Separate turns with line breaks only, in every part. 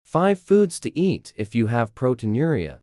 5 foods to eat if you have proteinuria.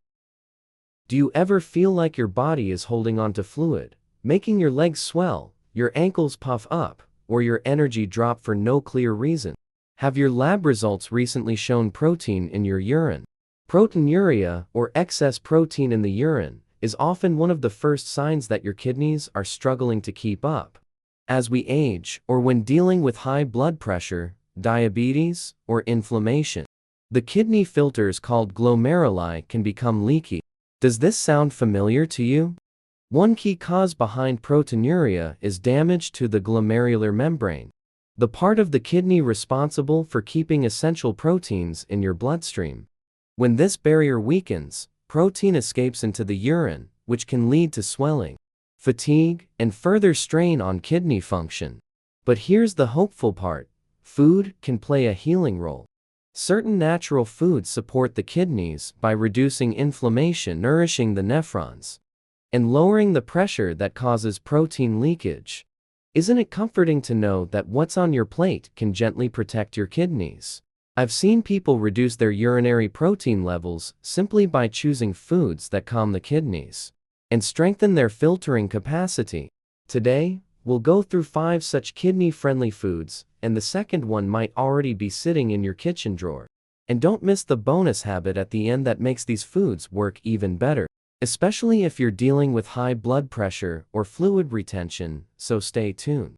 Do you ever feel like your body is holding on to fluid, making your legs swell, your ankles puff up, or your energy drop for no clear reason? Have your lab results recently shown protein in your urine? Proteinuria, or excess protein in the urine, is often one of the first signs that your kidneys are struggling to keep up. As we age, or when dealing with high blood pressure, diabetes, or inflammation, the kidney filters called glomeruli can become leaky. Does this sound familiar to you? One key cause behind proteinuria is damage to the glomerular membrane, the part of the kidney responsible for keeping essential proteins in your bloodstream. When this barrier weakens, protein escapes into the urine, which can lead to swelling, fatigue, and further strain on kidney function. But here's the hopeful part: food can play a healing role. Certain natural foods support the kidneys by reducing inflammation, nourishing the nephrons, and lowering the pressure that causes protein leakage. Isn't it comforting to know that what's on your plate can gently protect your kidneys? I've seen people reduce their urinary protein levels simply by choosing foods that calm the kidneys and strengthen their filtering capacity. Today, we'll go through 5 such kidney-friendly foods, and the second one might already be sitting in your kitchen drawer. And don't miss the bonus habit at the end that makes these foods work even better, especially if you're dealing with high blood pressure or fluid retention, so stay tuned.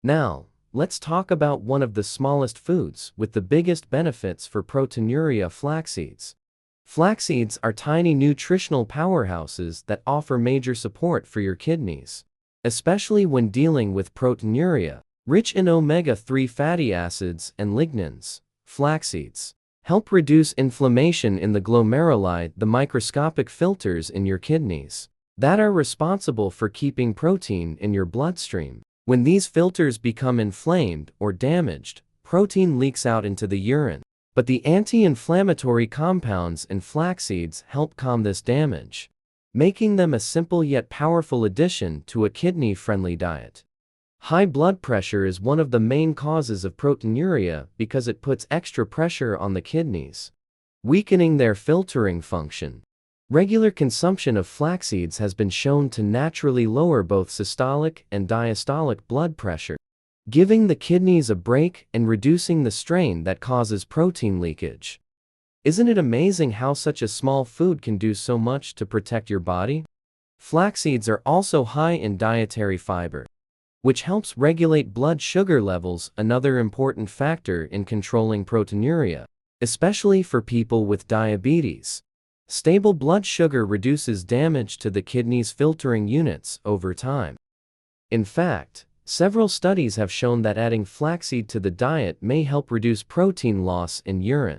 Now, let's talk about one of the smallest foods with the biggest benefits for proteinuria: flax seeds. Flax seeds are tiny nutritional powerhouses that offer major support for your kidneys, especially when dealing with proteinuria. Rich in omega-3 fatty acids and lignans, flax seeds help reduce inflammation in the glomeruli, the microscopic filters in your kidneys that are responsible for keeping protein in your bloodstream. When these filters become inflamed or damaged, protein leaks out into the urine. But the anti-inflammatory compounds in flax seeds help calm this damage, making them a simple yet powerful addition to a kidney-friendly diet. High blood pressure is one of the main causes of proteinuria because it puts extra pressure on the kidneys, weakening their filtering function. Regular consumption of flax seeds has been shown to naturally lower both systolic and diastolic blood pressure, giving the kidneys a break and reducing the strain that causes protein leakage. Isn't it amazing how such a small food can do so much to protect your body? Flax seeds are also high in dietary fiber, which helps regulate blood sugar levels, another important factor in controlling proteinuria, especially for people with diabetes. Stable blood sugar reduces damage to the kidney's filtering units over time. In fact, several studies have shown that adding flaxseed to the diet may help reduce protein loss in urine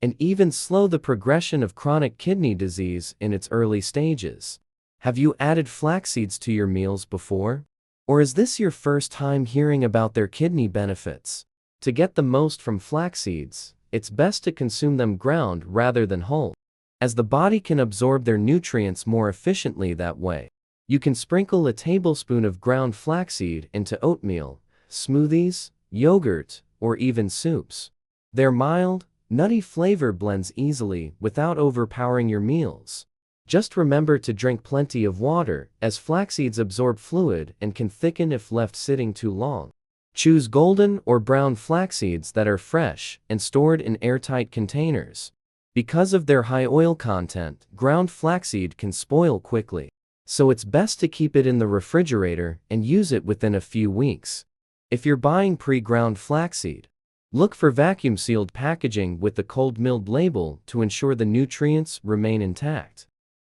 and even slow the progression of chronic kidney disease in its early stages. Have you added flax seeds to your meals before? Or is this your first time hearing about their kidney benefits? To get the most from flax seeds, it's best to consume them ground rather than whole, as the body can absorb their nutrients more efficiently that way. You can sprinkle a tablespoon of ground flaxseed into oatmeal, smoothies, yogurt, or even soups. Their mild, nutty flavor blends easily without overpowering your meals. Just remember to drink plenty of water, as flax seeds absorb fluid and can thicken if left sitting too long. Choose golden or brown flax seeds that are fresh and stored in airtight containers. Because of their high oil content, ground flaxseed can spoil quickly, so it's best to keep it in the refrigerator and use it within a few weeks. If you're buying pre-ground flaxseed, look for vacuum-sealed packaging with the cold-milled label to ensure the nutrients remain intact.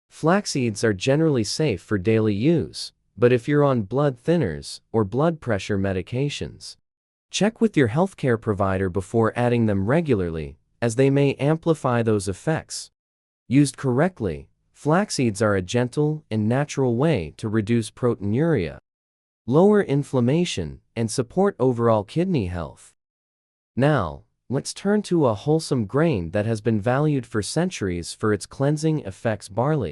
Flax seeds are generally safe for daily use, but if you're on blood thinners or blood pressure medications, check with your healthcare provider before adding them regularly, as they may amplify those effects. Used correctly, flax seeds are a gentle and natural way to reduce proteinuria, lower inflammation, and support overall kidney health. Now, let's turn to a wholesome grain that has been valued for centuries for its cleansing effects: barley.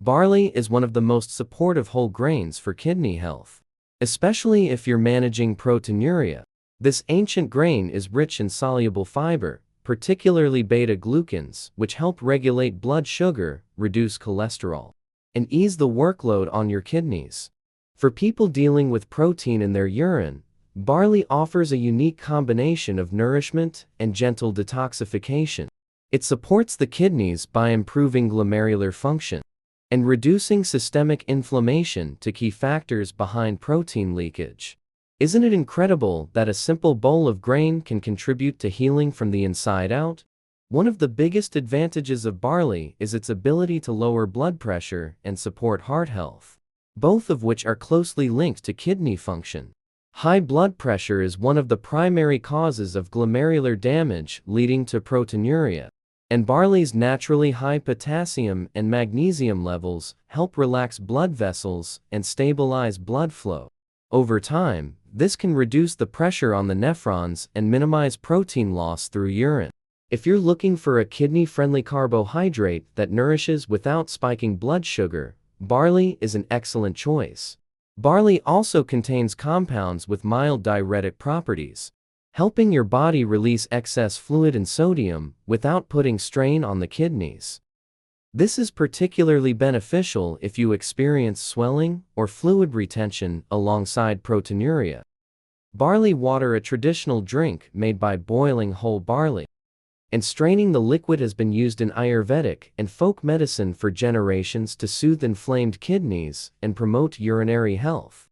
Barley is one of the most supportive whole grains for kidney health, especially if you're managing proteinuria. This ancient grain is rich in soluble fiber, particularly beta-glucans, which help regulate blood sugar, reduce cholesterol, and ease the workload on your kidneys. For people dealing with protein in their urine, barley offers a unique combination of nourishment and gentle detoxification. It supports the kidneys by improving glomerular function and reducing systemic inflammation, to key factors behind protein leakage. Isn't it incredible that a simple bowl of grain can contribute to healing from the inside out? One of the biggest advantages of barley is its ability to lower blood pressure and support heart health, both of which are closely linked to kidney function. High blood pressure is one of the primary causes of glomerular damage, leading to proteinuria, and barley's naturally high potassium and magnesium levels help relax blood vessels and stabilize blood flow. Over time, this can reduce the pressure on the nephrons and minimize protein loss through urine. If you're looking for a kidney-friendly carbohydrate that nourishes without spiking blood sugar, barley is an excellent choice. Barley also contains compounds with mild diuretic properties, helping your body release excess fluid and sodium without putting strain on the kidneys. This is particularly beneficial if you experience swelling or fluid retention alongside proteinuria. Barley water, a traditional drink made by boiling whole barley and straining the liquid, has been used in Ayurvedic and folk medicine for generations to soothe inflamed kidneys and promote urinary health.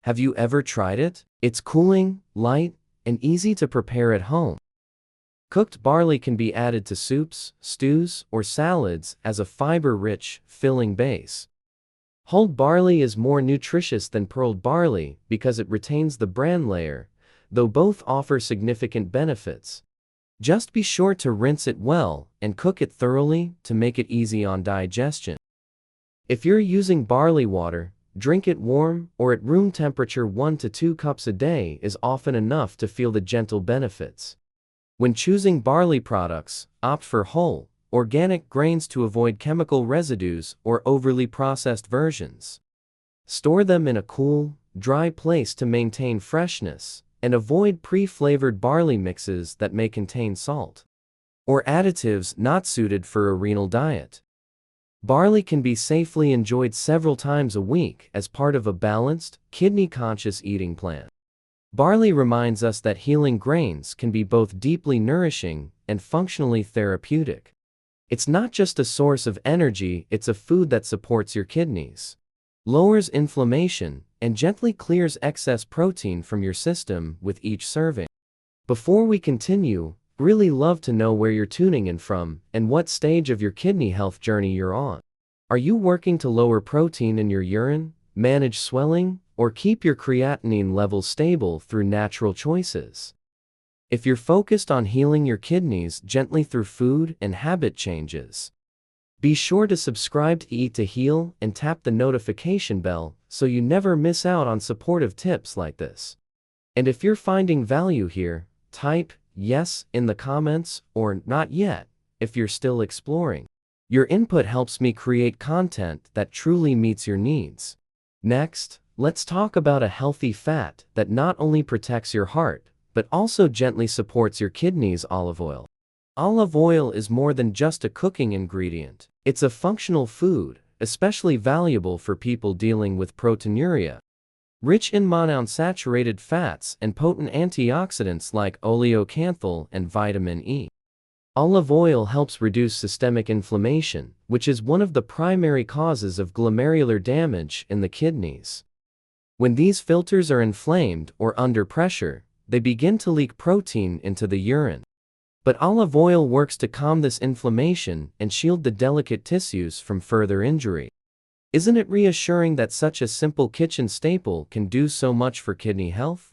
Have you ever tried it? It's cooling, light, and easy to prepare at home. Cooked barley can be added to soups, stews, or salads as a fiber-rich, filling base. Whole barley is more nutritious than pearled barley because it retains the bran layer, though both offer significant benefits. Just be sure to rinse it well and cook it thoroughly to make it easy on digestion. If you're using barley water, drink it warm or at room temperature. 1 to 2 cups a day is often enough to feel the gentle benefits. When choosing barley products, opt for whole, organic grains to avoid chemical residues or overly processed versions. Store them in a cool, dry place to maintain freshness, and avoid pre-flavored barley mixes that may contain salt or additives not suited for a renal diet. Barley can be safely enjoyed several times a week as part of a balanced, kidney-conscious eating plan. Barley reminds us that healing grains can be both deeply nourishing and functionally therapeutic. It's not just a source of energy, it's a food that supports your kidneys, lowers inflammation, and gently clears excess protein from your system with each serving. Before we continue, really love to know where you're tuning in from and what stage of your kidney health journey you're on. Are you working to lower protein in your urine, manage swelling, or keep your creatinine levels stable through natural choices? If you're focused on healing your kidneys gently through food and habit changes, be sure to subscribe to Eat to Heal and tap the notification bell so you never miss out on supportive tips like this. And if you're finding value here, type yes in the comments or not yet if you're still exploring. Your input helps me create content that truly meets your needs. Next, let's talk about a healthy fat that not only protects your heart, but also gently supports your kidneys: olive oil. Olive oil is more than just a cooking ingredient. It's a functional food, especially valuable for people dealing with proteinuria. Rich in monounsaturated fats and potent antioxidants like oleocanthal and vitamin E. Olive oil helps reduce systemic inflammation, which is one of the primary causes of glomerular damage in the kidneys. When these filters are inflamed or under pressure, they begin to leak protein into the urine. But olive oil works to calm this inflammation and shield the delicate tissues from further injury. Isn't it reassuring that such a simple kitchen staple can do so much for kidney health?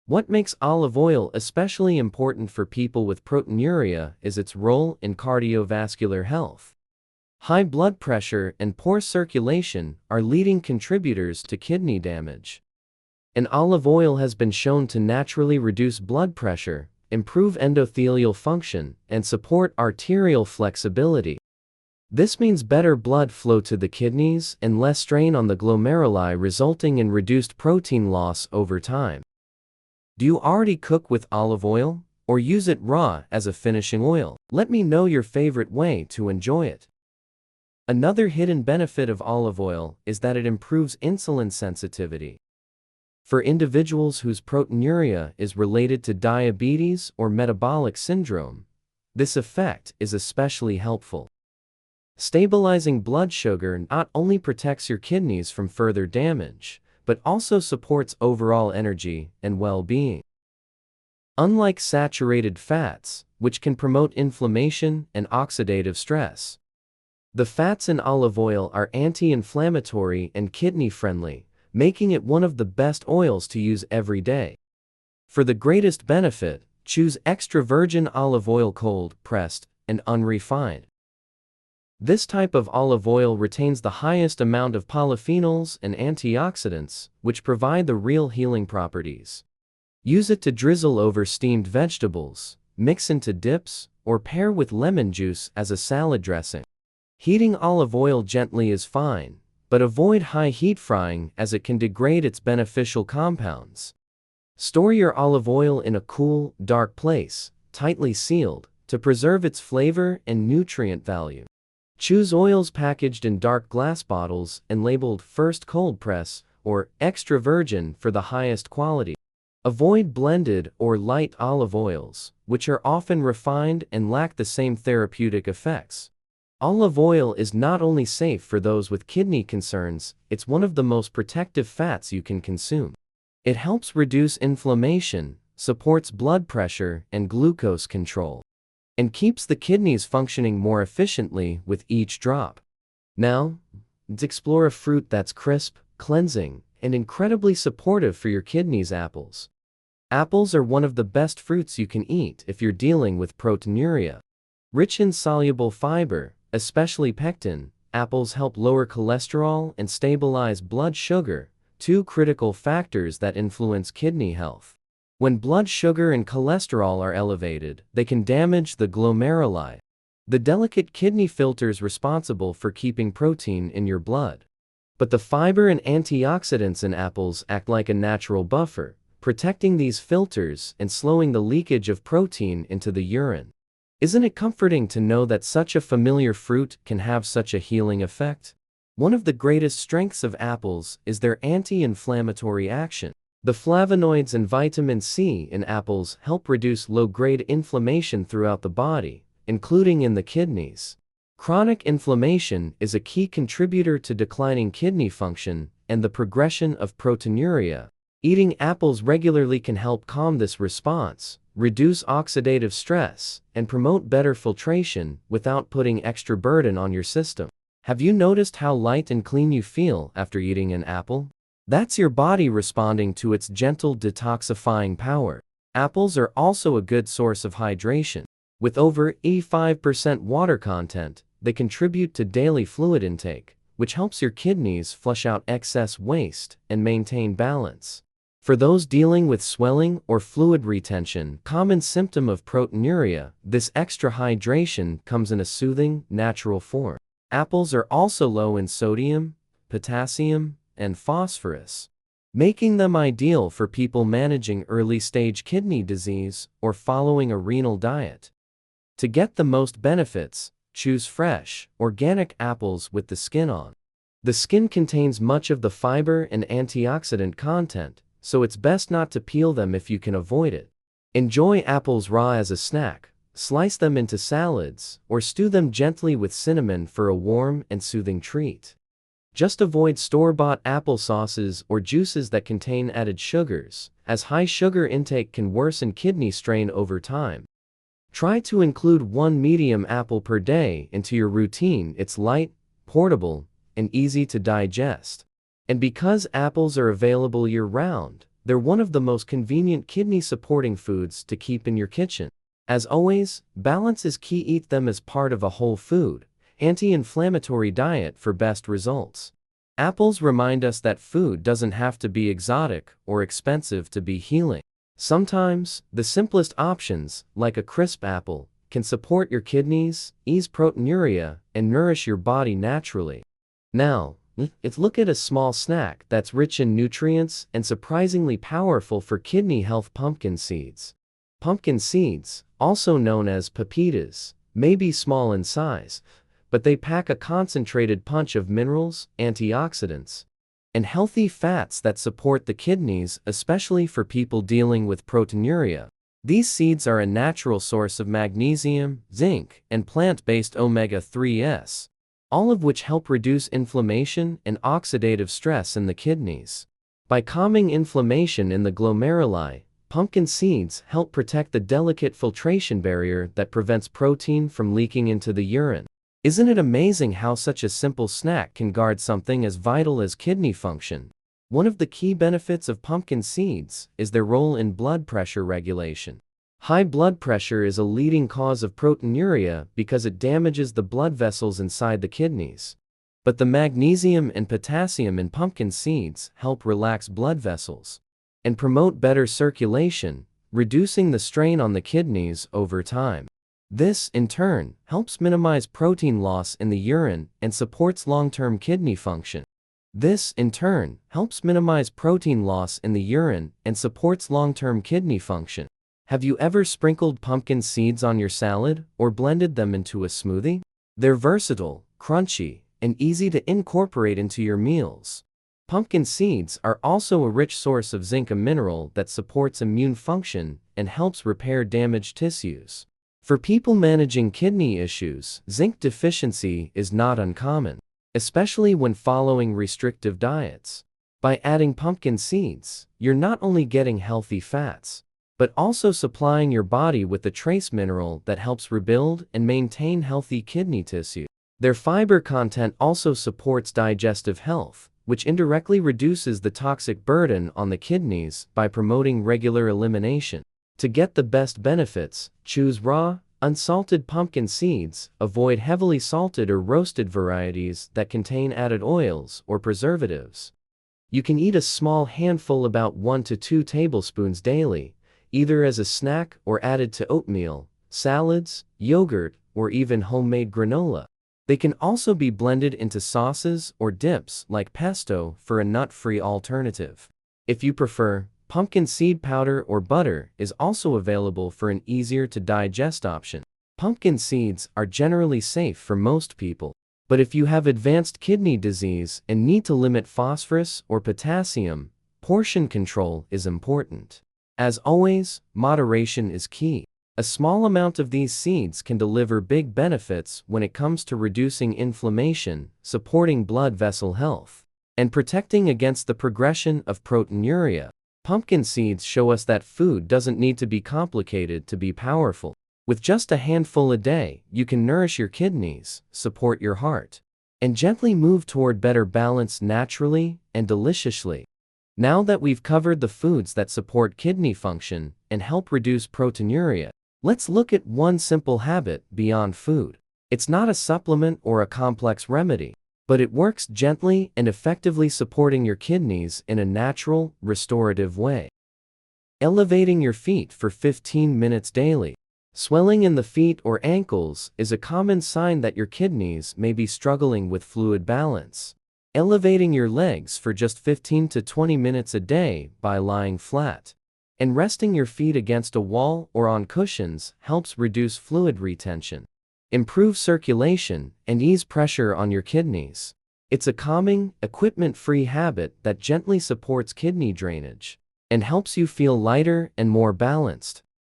What makes olive oil especially important for people with proteinuria is its role in cardiovascular health. High blood pressure and poor circulation are leading contributors to kidney damage. And olive oil has been shown to naturally reduce blood pressure, improve endothelial function, and support arterial flexibility. This means better blood flow to the kidneys and less strain on the glomeruli, resulting in reduced protein loss over time. Do you already cook with olive oil? or use it raw as a finishing oil. Let me know your favorite way to enjoy it. Another hidden benefit of olive oil is that it improves insulin sensitivity. For individuals whose proteinuria is related to diabetes or metabolic syndrome, this effect is especially helpful. Stabilizing blood sugar not only protects your kidneys from further damage, but also supports overall energy and well-being. Unlike saturated fats, which can promote inflammation and oxidative stress, the fats in olive oil are anti-inflammatory and kidney-friendly, making it one of the best oils to use every day. For the greatest benefit, choose extra virgin olive oil, cold pressed and unrefined. This type of olive oil retains the highest amount of polyphenols and antioxidants, which provide the real healing properties. Use it to drizzle over steamed vegetables, mix into dips, or pair with lemon juice as a salad dressing. Heating olive oil gently is fine, but avoid high heat frying as it can degrade its beneficial compounds. Store your olive oil in a cool, dark place, tightly sealed, to preserve its flavor and nutrient value. Choose oils packaged in dark glass bottles and labeled first cold press or extra virgin for the highest quality. Avoid blended or light olive oils, which are often refined and lack the same therapeutic effects. Olive oil is not only safe for those with kidney concerns, it's one of the most protective fats you can consume. It helps reduce inflammation, supports blood pressure and glucose control, and keeps the kidneys functioning more efficiently with each drop. Now, let's explore a fruit that's crisp, cleansing, and incredibly supportive for your kidneys: apples. Apples are one of the best fruits you can eat if you're dealing with proteinuria. Rich in soluble fiber, especially pectin, apples help lower cholesterol and stabilize blood sugar, two critical factors that influence kidney health. When blood sugar and cholesterol are elevated, they can damage the glomeruli, the delicate kidney filters responsible for keeping protein in your blood. But the fiber and antioxidants in apples act like a natural buffer, protecting these filters and slowing the leakage of protein into the urine. Isn't it comforting to know that such a familiar fruit can have such a healing effect? One of the greatest strengths of apples is their anti-inflammatory action. The flavonoids and vitamin C in apples help reduce low-grade inflammation throughout the body, including in the kidneys. Chronic inflammation is a key contributor to declining kidney function and the progression of proteinuria. Eating apples regularly can help calm this response, reduce oxidative stress, and promote better filtration without putting extra burden on your system. Have you noticed how light and clean you feel after eating an apple? That's your body responding to its gentle detoxifying power. Apples are also a good source of hydration. With over 85% water content, they contribute to daily fluid intake, which helps your kidneys flush out excess waste and maintain balance. For those dealing with swelling or fluid retention, common symptom of proteinuria, this extra hydration comes in a soothing, natural form. Apples are also low in sodium, potassium, and phosphorus, making them ideal for people managing early-stage kidney disease or following a renal diet. To get the most benefits, choose fresh, organic apples with the skin on. The skin contains much of the fiber and antioxidant content, so it's best not to peel them if you can avoid it. Enjoy apples raw as a snack, slice them into salads, or stew them gently with cinnamon for a warm and soothing treat. Just avoid store-bought apple sauces or juices that contain added sugars, as high sugar intake can worsen kidney strain over time. Try to include one medium apple per day into your routine. It's light, portable, and easy to digest. And because apples are available year-round, they're one of the most convenient kidney-supporting foods to keep in your kitchen. As always, balance is key. Eat them as part of a whole food, anti-inflammatory diet for best results. Apples remind us that food doesn't have to be exotic or expensive to be healing. Sometimes, the simplest options, like a crisp apple, can support your kidneys, ease proteinuria, and nourish your body naturally. Now, let's look at a small snack that's rich in nutrients and surprisingly powerful for kidney health: pumpkin seeds. Pumpkin seeds, also known as pepitas, may be small in size, but they pack a concentrated punch of minerals, antioxidants, and healthy fats that support the kidneys, especially for people dealing with proteinuria. These seeds are a natural source of magnesium, zinc, and plant-based omega-3s, all of which help reduce inflammation and oxidative stress in the kidneys. By calming inflammation in the glomeruli, pumpkin seeds help protect the delicate filtration barrier that prevents protein from leaking into the urine. Isn't it amazing how such a simple snack can guard something as vital as kidney function? One of the key benefits of pumpkin seeds is their role in blood pressure regulation. High blood pressure is a leading cause of proteinuria because it damages the blood vessels inside the kidneys. But the magnesium and potassium in pumpkin seeds help relax blood vessels and promote better circulation, reducing the strain on the kidneys over time. This, in turn, helps minimize protein loss in the urine and supports long-term kidney function. Have you ever sprinkled pumpkin seeds on your salad or blended them into a smoothie? They're versatile, crunchy, and easy to incorporate into your meals. Pumpkin seeds are also a rich source of zinc, a mineral that supports immune function and helps repair damaged tissues. For people managing kidney issues, zinc deficiency is not uncommon, especially when following restrictive diets. By adding pumpkin seeds, you're not only getting healthy fats, but also supplying your body with the trace mineral that helps rebuild and maintain healthy kidney tissue. Their fiber content also supports digestive health, which indirectly reduces the toxic burden on the kidneys by promoting regular elimination. To get the best benefits, choose raw, unsalted pumpkin seeds. Avoid heavily salted or roasted varieties that contain added oils or preservatives. You can eat a small handful, about 1 to 2 tablespoons daily, either as a snack or added to oatmeal, salads, yogurt, or even homemade granola. They can also be blended into sauces or dips like pesto for a nut-free alternative. If you prefer, pumpkin seed powder or butter is also available for an easier-to-digest option. Pumpkin seeds are generally safe for most people, but if you have advanced kidney disease and need to limit phosphorus or potassium, portion control is important. As always, moderation is key. A small amount of these seeds can deliver big benefits when it comes to reducing inflammation, supporting blood vessel health, and protecting against the progression of proteinuria. Pumpkin seeds show us that food doesn't need to be complicated to be powerful. With just a handful a day, you can nourish your kidneys, support your heart, and gently move toward better balance naturally and deliciously. Now that we've covered the foods that support kidney function and help reduce proteinuria, let's look at one simple habit beyond food. It's not a supplement or a complex remedy, but it works gently and effectively, supporting your kidneys in a natural, restorative way. Elevating your feet for 15 minutes daily. Swelling in the feet or ankles is a common sign that your kidneys may be struggling with fluid balance. Elevating your legs for just 15 to 20 minutes a day by lying flat and resting your feet against a wall or on cushions helps reduce fluid retention, improve circulation, and ease pressure on your kidneys. It's a calming, equipment-free habit that gently supports kidney drainage and helps you feel lighter and more balanced.